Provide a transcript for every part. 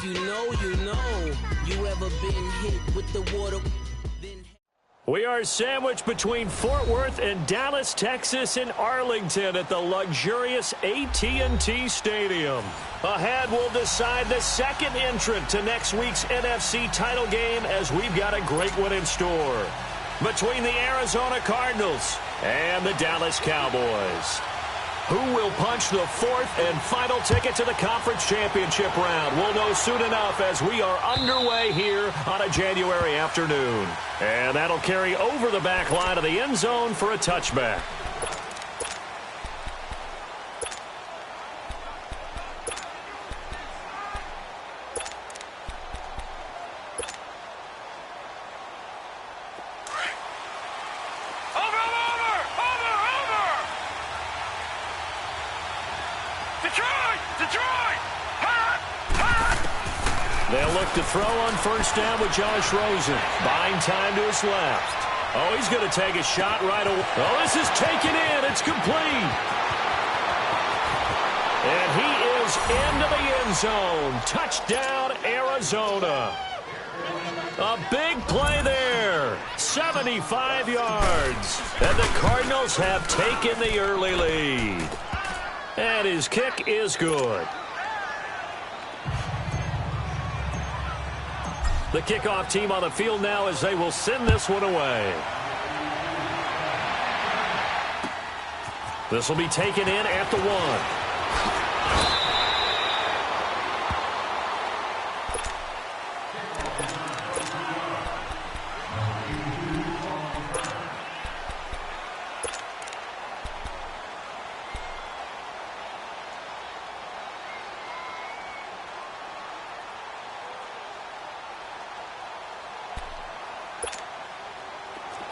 If you know, you know. You ever been hit with the water? We are sandwiched between Fort Worth and Dallas, Texas, and Arlington at the luxurious AT&T Stadium. Ahead, we'll decide the second entrant to next week's NFC title game as we've got a great one in store. Between the Arizona Cardinals and the Dallas Cowboys. Who will punch the fourth and final ticket to the conference championship round? We'll know soon enough as we are underway here on a January afternoon. And that'll carry over the back line of the end zone for a touchback. They'll look to throw on first down with Josh Rosen. Buying time to his left. Oh, he's going to take a shot right away. Oh, this is taken in. It's complete. And he is into the end zone. Touchdown, Arizona. A big play there. 75 yards. And the Cardinals have taken the early lead. And his kick is good. The kickoff team on the field now as they will send this one away. This will be taken in at the 1.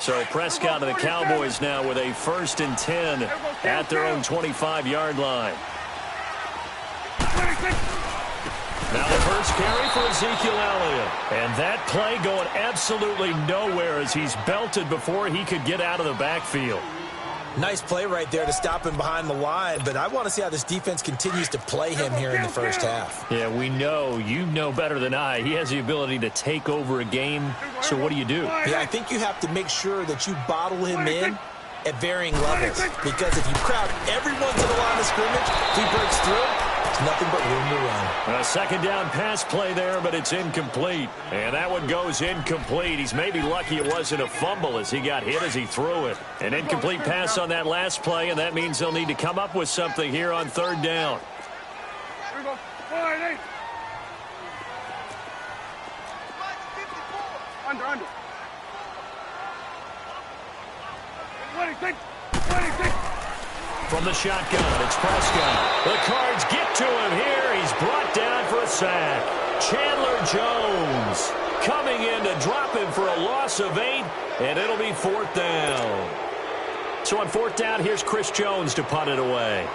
So Prescott and the Cowboys now with a 1st and 10 at their own 25-yard line. Now the first carry for Ezekiel Elliott. And that play going absolutely nowhere as he's belted before he could get out of the backfield. Nice play right there to stop him behind the line, but I want to see how this defense continues to play him here in the first half. Yeah, we know. You know better than I. He has the ability to take over a game, so what do you do? Yeah, I think you have to make sure that you bottle him in at varying levels, because if you crowd everyone to the line of scrimmage, if he breaks through, it's nothing but room to run. A second down pass play there, but it's incomplete. And that one goes incomplete. He's maybe lucky it wasn't a fumble as he got hit as he threw it. An incomplete pass on that last play, and that means they'll need to come up with something here on 3rd down. Here we go. 4-8. Under. 26. From the shotgun, it's Prescott. The Cards get to him here. He's brought down for a sack. Chandler Jones coming in to drop him for a loss of 8, and it'll be 4th down. So on 4th down, here's Chris Jones to punt it away.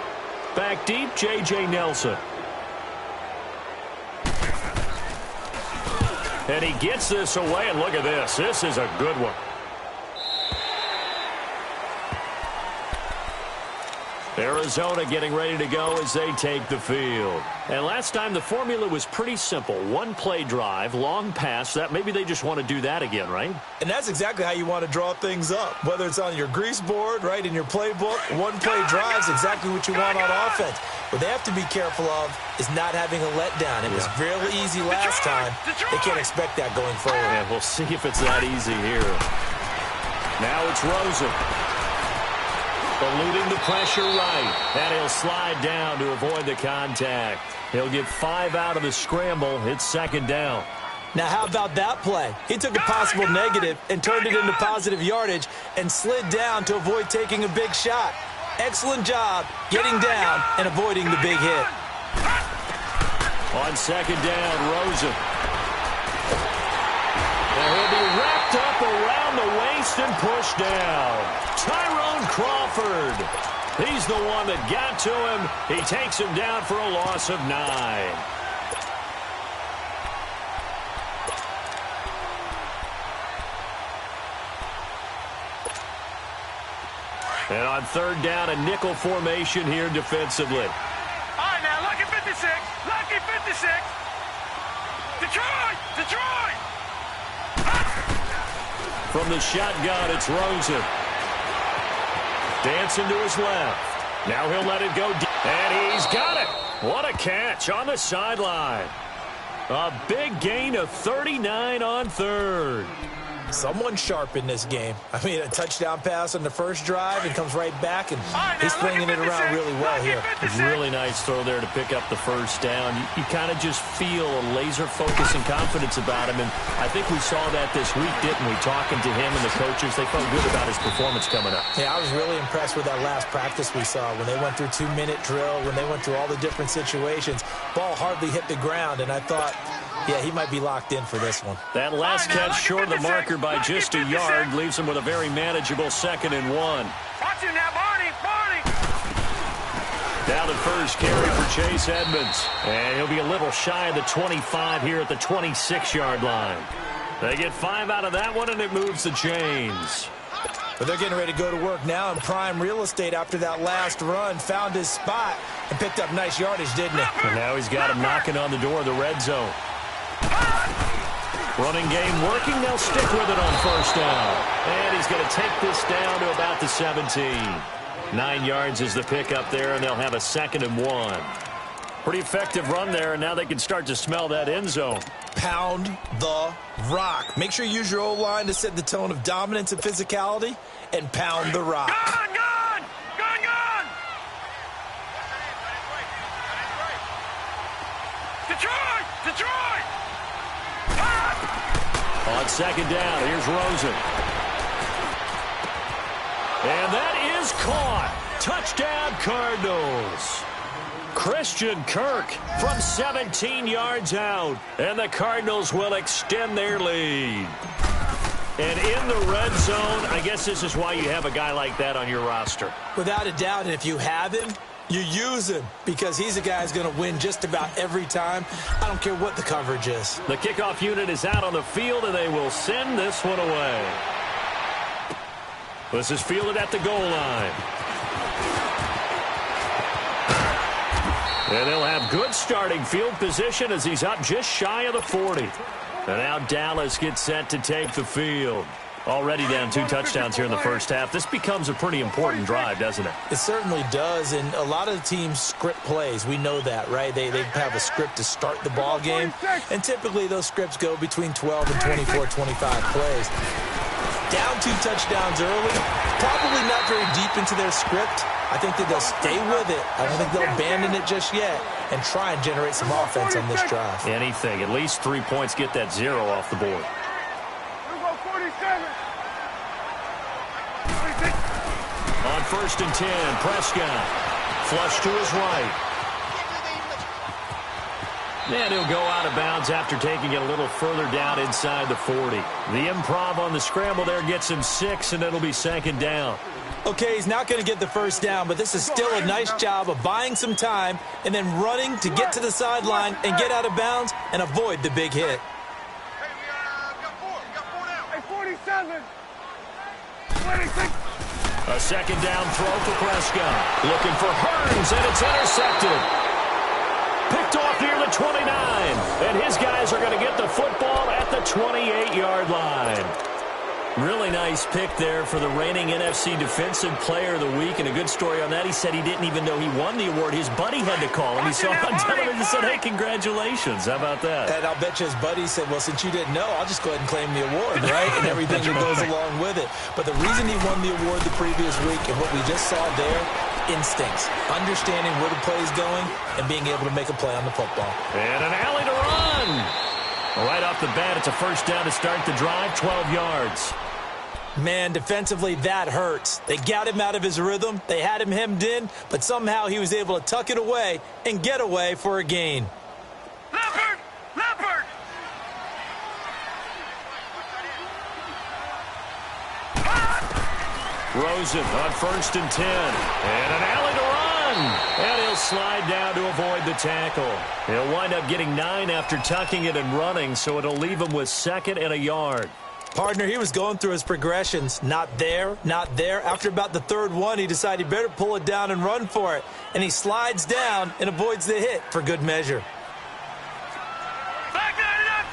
Back deep, J.J. Nelson. And he gets this away, and look at this. This is a good one. Arizona getting ready to go as they take the field. And last time the formula was pretty simple. One play drive, long pass. That maybe they just want to do that again, right? And that's exactly how you want to draw things up. Whether it's on your grease board, right, in your playbook, one play drive is exactly what you want on offense. What they have to be careful of is not having a letdown. It was really easy last time. They can't expect that going forward. And we'll see if it's that easy here. Now it's Rosen. Eluding the pressure right. And he'll slide down to avoid the contact. He'll get 5 out of the scramble. It's 2nd down. Now, how about that play? He took a possible negative and turned it into positive yardage and slid down to avoid taking a big shot. Excellent job getting down and avoiding the big hit. On 2nd down, Rosen. And he'll be wrapped up around the waist and pushed down. Tyrone Crawford. He's the one that got to him. He takes him down for a loss of 9. And on 3rd down, a nickel formation here defensively. All right, now, lucky 56. Lucky 56. Detroit! Detroit! From the shotgun, it's Rosen. Dancing to his left. Now he'll let it go deep. And he's got it. What a catch on the sideline. A big gain of 39 on third. Someone sharp in this game. I mean, a touchdown pass on the first drive and comes right back, and he's flinging it around really well here. It's a really nice throw there to pick up the first down. You kind of just feel a laser focus and confidence about him, and I think we saw that this week, didn't we? Talking to him and the coaches, they felt good about his performance coming up. Yeah, I was really impressed with that last practice we saw when they went through 2-minute drill, when they went through all the different situations. Ball hardly hit the ground, and I thought, yeah, he might be locked in for this one. That last catch short of the marker by just a yard leaves him with a very manageable 2nd and 1. Watch it now, Barney! Barney! Now the first carry for Chase Edmonds. And he'll be a little shy of the 25 here at the 26-yard line. They get 5 out of that one, and it moves the chains. But they're getting ready to go to work now in prime real estate after that last run. Found his spot and picked up nice yardage, didn't he? And now he's got him knocking on the door of the red zone. Running game working. They'll stick with it on first down. And he's going to take this down to about the 17. 9 yards is the pickup there, and they'll have a 2nd and 1. Pretty effective run there, and now they can start to smell that end zone. Pound the rock. Make sure you use your O-line to set the tone of dominance and physicality, and pound the rock. Gone! Gone! Gone! Gone! Detroit! Detroit! On 2nd down, here's Rosen. And that is caught. Touchdown, Cardinals. Christian Kirk from 17 yards out. And the Cardinals will extend their lead. And in the red zone, I guess this is why you have a guy like that on your roster. Without a doubt, and if you have him, you use him because he's a guy who's going to win just about every time. I don't care what the coverage is. The kickoff unit is out on the field, and they will send this one away. This is fielded at the goal line. And they'll have good starting field position as he's up just shy of the 40. And now Dallas gets set to take the field. Already down 2 touchdowns here in the first half. This becomes a pretty important drive, doesn't it? It certainly does, and a lot of the teams script plays. We know that, right? They have a script to start the ball game, and typically those scripts go between 12 and 24, 25 plays. Down 2 touchdowns early, probably not very deep into their script. I think that they'll stay with it. I don't think they'll abandon it just yet and try and generate some offense on this drive. Anything. At least 3 points, get that 0 off the board. On 1st and 10, Prescott. Flush to his right. And he'll go out of bounds after taking it a little further down inside the 40. The improv on the scramble there gets him 6, and it'll be 2nd down. Okay, he's not going to get the first down, but this is still a nice job of buying some time and then running to get to the sideline and get out of bounds and avoid the big hit. Hey, we got 4. We got 4 now. Hey, 47. 26. A 2nd down throw for Prescott. Looking for Hearns, and it's intercepted. Picked off near the 29. And his guys are going to get the football at the 28-yard line. Really nice pick there for the reigning NFC Defensive Player of the Week. And a good story on that. He said he didn't even know he won the award. His buddy had to call him. He saw it on television and said, hey, congratulations. How about that? And I'll bet you his buddy said, well, since you didn't know, I'll just go ahead and claim the award, right? And everything that goes along with it. But the reason he won the award the previous week and what we just saw there, instincts, understanding where the play is going and being able to make a play on the football. And an alley to run. Right off the bat, it's a first down to start the drive, 12 yards. Man, defensively, that hurts. They got him out of his rhythm. They had him hemmed in, but somehow he was able to tuck it away and get away for a gain. Leopard! Leopard! Rosen on 1st and 10. And an alley to run. And he'll slide down to avoid the tackle. He'll wind up getting 9 after tucking it and running, so it'll leave him with 2nd and a yard. Partner, he was going through his progressions. Not there, not there. After about the 3rd one, he decided he better pull it down and run for it. And he slides down and avoids the hit for good measure. Back that up!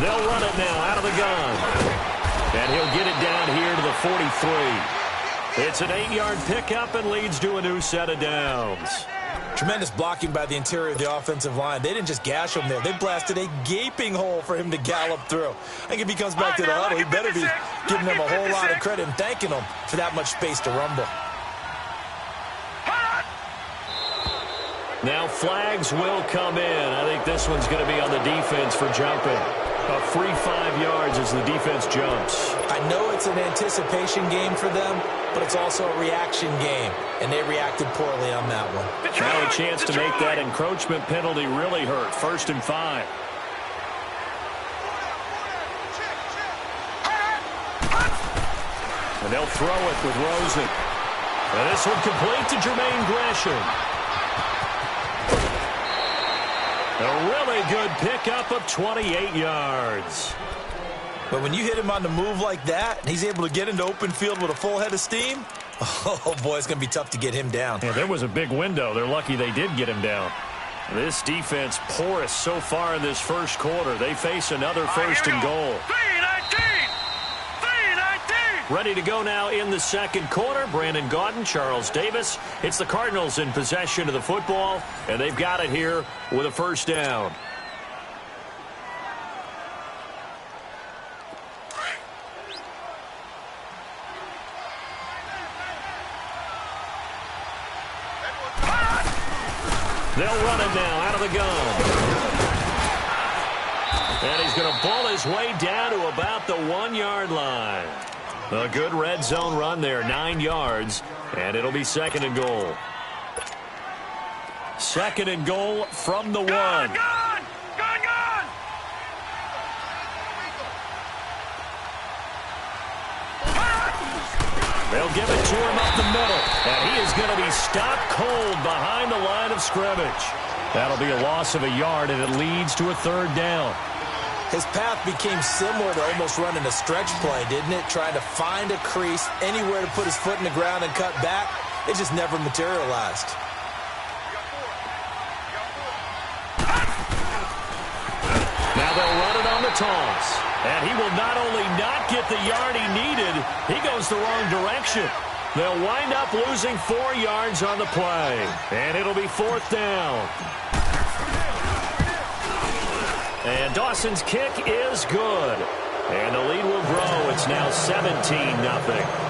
They'll run it now out of the gun. And he'll get it down here to the 43. It's an 8-yard pickup and leads to a new set of downs. Tremendous blocking by the interior of the offensive line. They didn't just gash him there. They blasted a gaping hole for him to gallop through. I think if he comes back to the huddle, he better be giving them a whole lot of credit and thanking them for that much space to rumble. Now flags will come in. I think this one's going to be on the defense for jumping. A free 5 yards as the defense jumps. I know it's an anticipation game for them, but it's also a reaction game, and they reacted poorly on that one. Now a chance to make that encroachment penalty really hurt. 1st and 5. And they'll throw it with Rosen. And this one complete to Jermaine Gresham. A really good pickup of 28 yards. But when you hit him on the move like that, and he's able to get into open field with a full head of steam, oh, boy, it's going to be tough to get him down. Yeah, there was a big window. They're lucky they did get him down. This defense porous so far in this first quarter. They face another 1st and goal. 3-19! Ready to go now in the second quarter. Brandon Gaudin, Charles Davis. It's the Cardinals in possession of the football, and they've got it here with a 1st down. They'll run it now out of the gun. And he's going to ball his way down to about the 1-yard line. A good red zone run there, 9 yards, and it'll be 2nd and goal. 2nd and goal from the 1. Gone! They'll give it to him up the middle, and he is going to be stopped cold behind the line of scrimmage. That'll be a loss of a yard, and it leads to a 3rd down. His path became similar to almost running a stretch play, didn't it? Trying to find a crease, anywhere to put his foot in the ground and cut back. It just never materialized. Now they'll run it on the toss. And he will not only not get the yard he needed, he goes the wrong direction. They'll wind up losing 4 yards on the play. And it'll be 4th down. And Dawson's kick is good. And the lead will grow. It's now 17-0.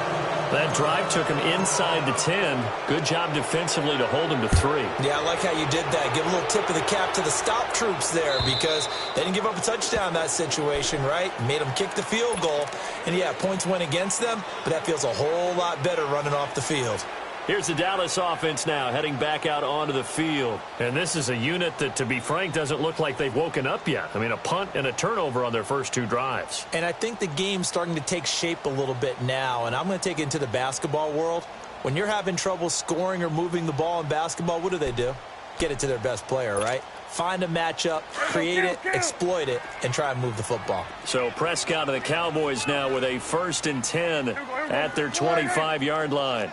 That drive took him inside the 10. Good job defensively to hold him to 3. Yeah, I like how you did that. Give a little tip of the cap to the stop troops there because they didn't give up a touchdown in that situation, right? Made them kick the field goal. And, yeah, points went against them, but that feels a whole lot better running off the field. Here's the Dallas offense now heading back out onto the field. And this is a unit that, to be frank, doesn't look like they've woken up yet. I mean, a punt and a turnover on their first 2 drives. And I think the game's starting to take shape a little bit now. And I'm going to take it into the basketball world. When you're having trouble scoring or moving the ball in basketball, what do? Get it to their best player, right? Find a matchup, create it, exploit it, and try and move the football. So Prescott and the Cowboys now with a 1st and 10 at their 25-yard line.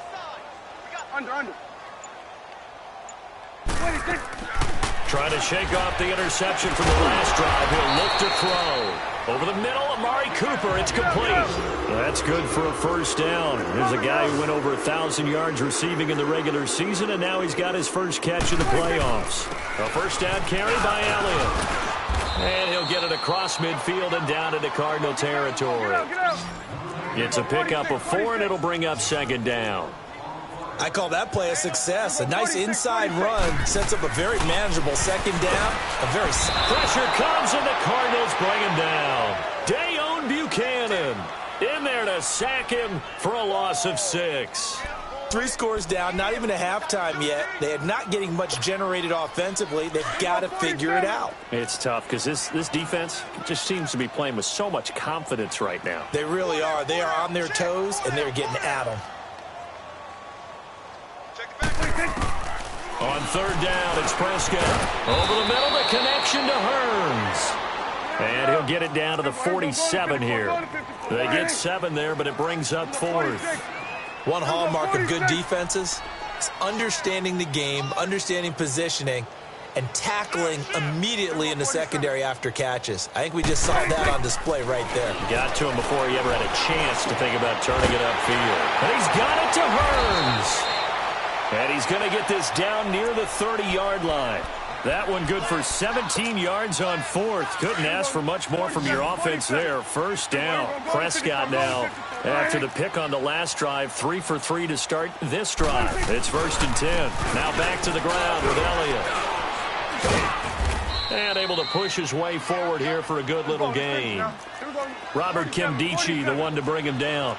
Under. Trying to shake off the interception from the last drive. He'll look to throw. Over the middle, Amari Cooper. It's complete. That's good for a 1st down. There's a guy who went over 1,000 yards receiving in the regular season, and now he's got his first catch in the playoffs. A 1st down carry by Elliott. And he'll get it across midfield and down into Cardinal territory. It's a pickup of 4, and it'll bring up 2nd down. I call that play a success. A nice inside run sets up a very manageable 2nd down. Pressure comes, and the Cardinals bring him down. Dayon Buchanan in there to sack him for a loss of 6. 3 scores down, not even a halftime yet. They are not getting much generated offensively. They've got to figure it out. It's tough because this defense just seems to be playing with so much confidence right now. They really are. They are on their toes, and they're getting at them. On 3rd down, it's Prescott. Over the middle, the connection to Hearns. And he'll get it down to the 47 here. They get 7 there, but it brings up 4th. One hallmark of good defenses is understanding the game, understanding positioning, and tackling immediately in the secondary after catches. I think we just saw that on display right there. Got to him before he ever had a chance to think about turning it upfield. And he's got it to Hearns. And he's going to get this down near the 30-yard line. That one good for 17 yards on fourth. Couldn't ask for much more from your offense there. First down. Prescott now, after the pick on the last drive, 3 for 3 to start this drive. It's 1st and 10. Now back to the ground with Elliott. And able to push his way forward here for a good little gain. Robert Kimdichie, the one to bring him down.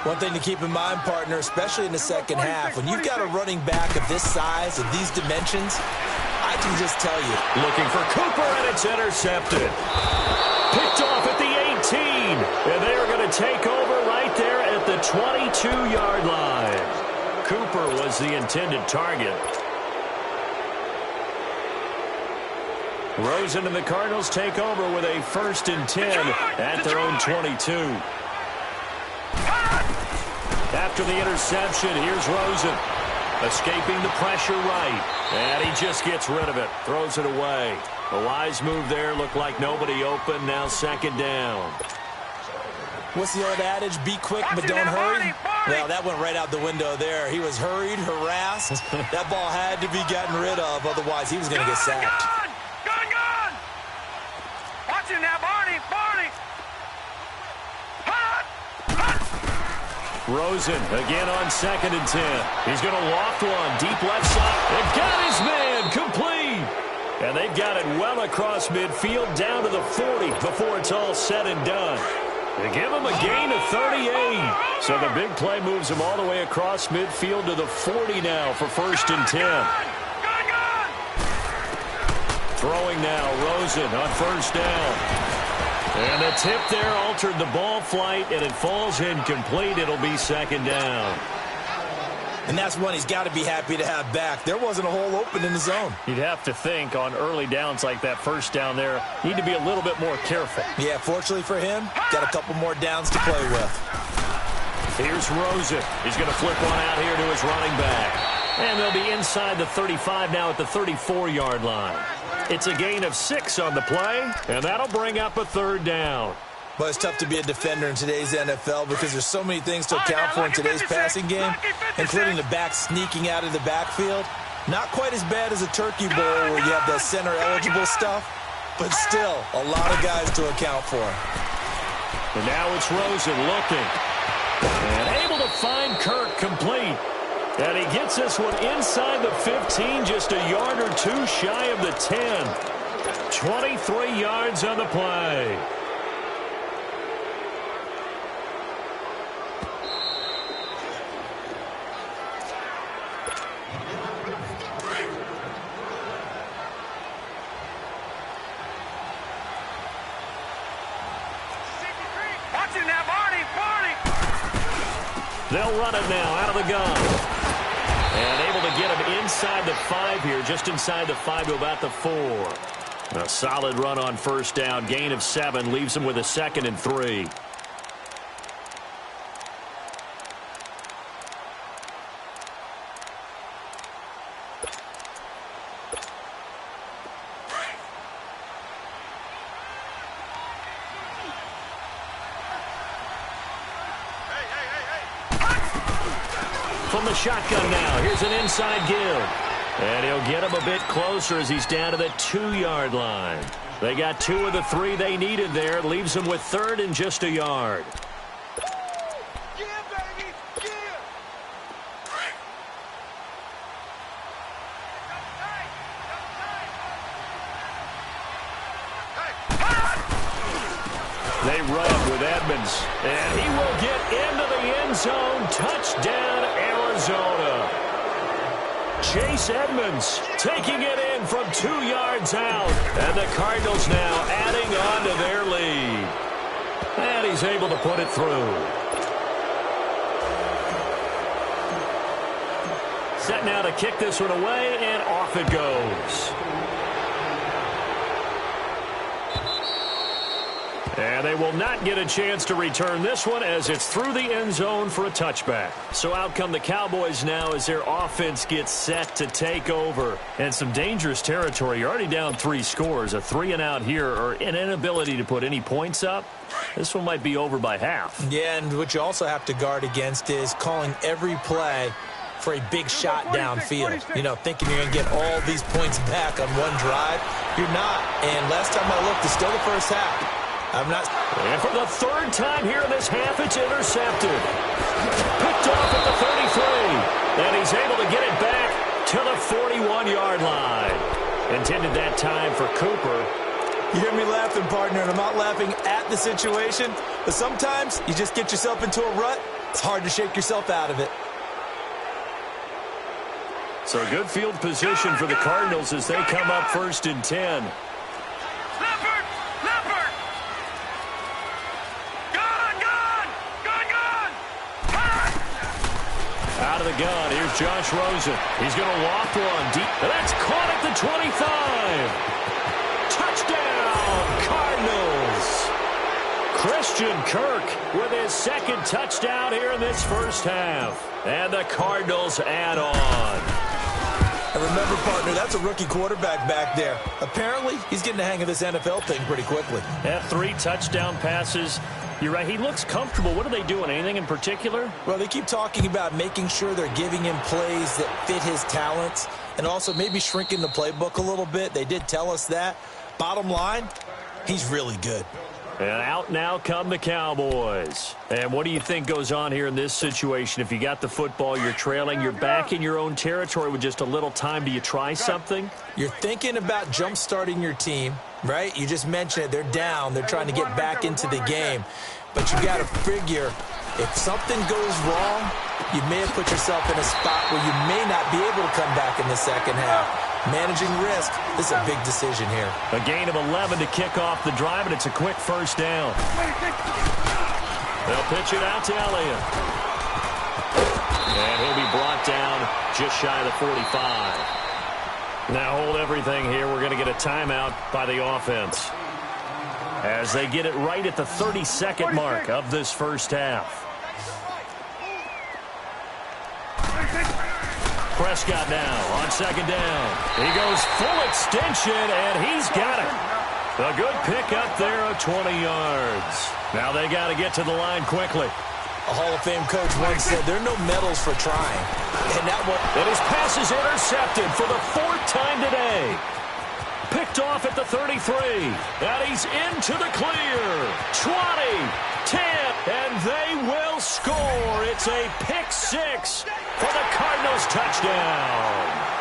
One thing to keep in mind, partner, especially in the second half, when you've got a running back of this size, of these dimensions, I can just tell you. Looking for Cooper, and it's intercepted. Picked off at the 18. And they are going to take over right there at the 22-yard line. Cooper was the intended target. Rosen and the Cardinals take over with a 1st and 10 at their own 22. After the interception, here's Rosen. Escaping the pressure right. And he just gets rid of it. Throws it away. A wise move there. Looked like nobody open. Now 2nd down. What's the old adage? Be quick, but don't hurry? Well, that went right out the window there. He was hurried, harassed. That ball had to be gotten rid of. Otherwise, he was going to get sacked. Gun! Watch him now, Barney! Rosen again on 2nd and 10. He's going to loft one deep left side. And got his man complete. And they've got it well across midfield down to the 40 before it's all said and done. They give him a gain of 38. So the big play moves him all the way across midfield to the 40 now for 1st and 10. Throwing now, Rosen on 1st down. And the tip there altered the ball flight, and it falls incomplete. It'll be 2nd down. And that's one he's got to be happy to have back. There wasn't a hole open in the zone. You'd have to think on early downs like that 1st down there, need to be a little bit more careful. Yeah, fortunately for him, got a couple more downs to play with. Here's Rosen. He's going to flip one out here to his running back. And they'll be inside the 35 now at the 34-yard line. It's a gain of 6 on the play, and that'll bring up a 3rd down. But it's tough to be a defender in today's NFL because there's so many things to account for in today's passing game, including the back sneaking out of the backfield. Not quite as bad as a turkey bowl where you have the center-eligible stuff, but still a lot of guys to account for. And now it's Rosen looking. And able to find Kirk complete. And he gets this one inside the 15, just a yard or 2 shy of the 10. 23 yards on the play. Watch him now, Barney! They'll run it now out of the gun. And able to get him inside the 5 here, just inside the 5 to about the 4. A solid run on 1st down. Gain of 7 leaves him with a 2nd and 3. From the shotgun now, here's an inside give. And he'll get him a bit closer as he's down to the 2-yard line. They got 2 of the 3 they needed there. It leaves him with 3rd and just a yard. They run with Edmonds, and he will get into the end zone. Touchdown, Arizona. Chase Edmonds taking it in from 2 yards out. And the Cardinals now adding on to their lead. And he's able to put it through. Set now to kick this one away, and off it goes. And they will not get a chance to return this one as it's through the end zone for a touchback. So out come the Cowboys now as their offense gets set to take over. And some dangerous territory. You're already down 3 scores. A 3-and-out here or an inability to put any points up. This one might be over by half. Yeah, and what you also have to guard against is calling every play for a big shot downfield. You know, thinking you're going to get all these points back on one drive. You're not. And last time I looked, it's still the first half. I'm not. And for the 3rd time here in this half, it's intercepted. Picked off at the 33. And he's able to get it back to the 41-yard line. Intended that time for Cooper. You hear me laughing, partner, and I'm not laughing at the situation. But sometimes you just get yourself into a rut. It's hard to shake yourself out of it. So good field position for the Cardinals as they come up 1st and 10. Out of the gun, here's Josh Rosen. He's going to walk one deep. That's caught at the 25. Touchdown, Cardinals. Christian Kirk with his 2nd touchdown here in this first half. And the Cardinals add on. And remember, partner, that's a rookie quarterback back there. Apparently, he's getting the hang of this NFL thing pretty quickly. Had 3 touchdown passes. You're right, he looks comfortable. What are they doing? Anything in particular? Well, they keep talking about making sure they're giving him plays that fit his talents and also maybe shrinking the playbook a little bit. They did tell us that. Bottom line, he's really good. And out now come the Cowboys. And what do you think goes on here in this situation? If you got the football, you're trailing, you're back in your own territory with just a little time. Do you try something? You're thinking about jump-starting your team, right? You just mentioned it. They're down. They're trying to get back into the game. But you got to figure if something goes wrong, you may have put yourself in a spot where you may not be able to come back in the second half. Managing risk, this is a big decision here. A gain of 11 to kick off the drive, and it's a quick 1st down. They'll pitch it out to Elliott. And he'll be brought down just shy of the 45. Now hold everything here. We're going to get a timeout by the offense as they get it right at the 32nd mark of this first half. Prescott now on 2nd down. He goes full extension, and he's got it. A good pick up there of 20 yards. Now they got to get to the line quickly. A Hall of Fame coach once said there are no medals for trying. And his pass is intercepted for the 4th time today. Picked off at the 33. And he's into the clear. 20, 10, and they will score. It's a pick 6 for the Cardinals touchdown.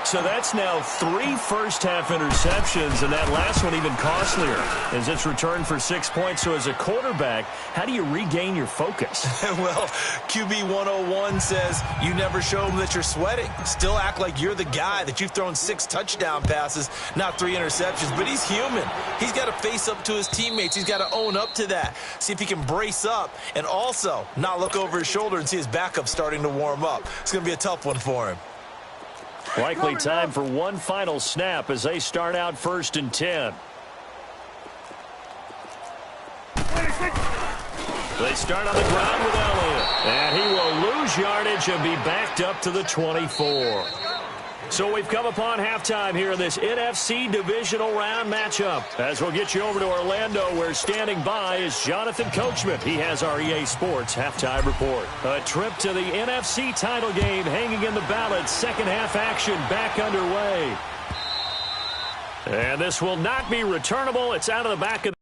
So that's now 3 first-half interceptions, and that last one even costlier as it's returned for 6 points. So as a quarterback, how do you regain your focus? Well, QB 101 says you never show them that you're sweating. Still act like you're the guy, that you've thrown 6 touchdown passes, not 3 interceptions. But he's human. He's got to face up to his teammates. He's got to own up to that. See if he can brace up and also not look over his shoulder and see his backup starting to warm up. It's going to be a tough one for him. Likely time for one final snap as they start out 1st and 10. They start on the ground with Elliott. And he will lose yardage and be backed up to the 24. So we've come upon halftime here in this NFC Divisional Round matchup. As we'll get you over to Orlando, where standing by is Jonathan Coachman. He has our EA Sports halftime report. A trip to the NFC title game hanging in the balance. Second half action back underway. And this will not be returnable. It's out of the back of